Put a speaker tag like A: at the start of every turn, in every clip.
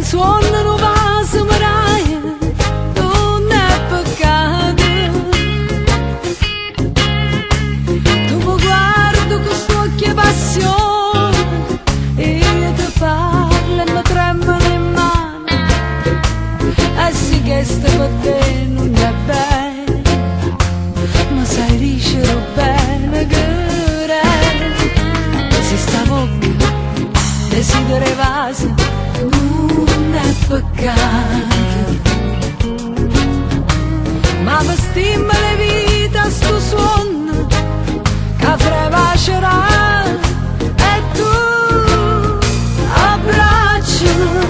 A: suona non va se maraia, non è peccato. Tu mi guardi con sto occhio passione e io ti parlo e mi tremano le mani. E sì che sta per te non è bene, ma sai dicere bene che se sta bocca desideri vasi non è peccato. Ma vestimmo le vita sto suono che frevacerà e tu abbracciami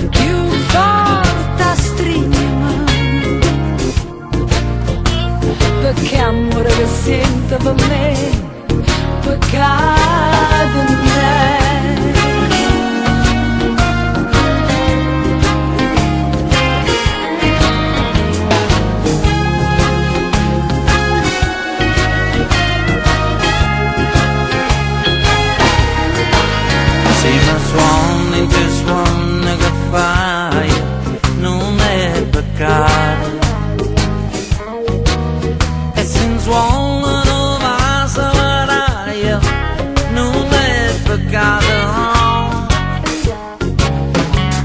A: più forte stringiami, perché amore che sento per me peccato in me.
B: Sì, ma suoni che suoni che fai non è peccato, e se suonano va salaraia non è peccato.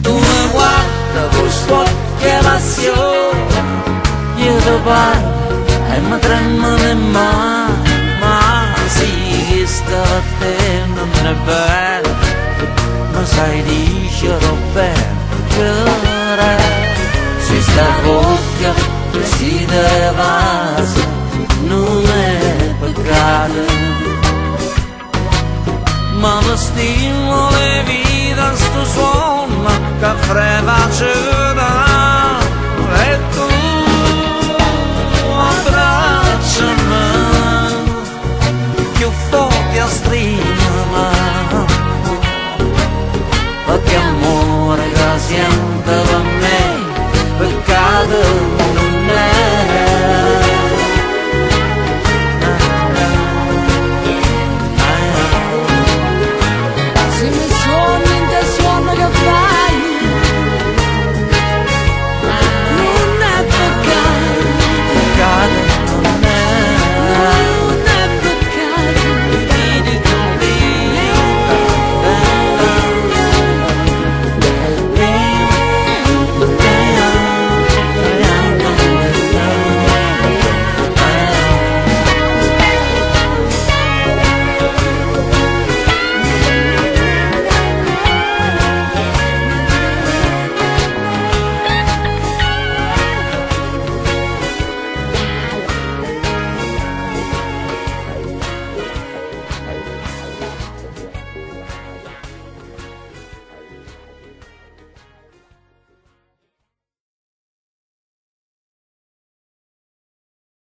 B: Tu mi guarda con sto occhio passione, io ti parlo e mi tremano le mani, ma sì che sta a te non è bello, ma sai dicere bene che se sta bocca desidera vasi non è peccato. Ma vestimmo le vita sto suono che frevace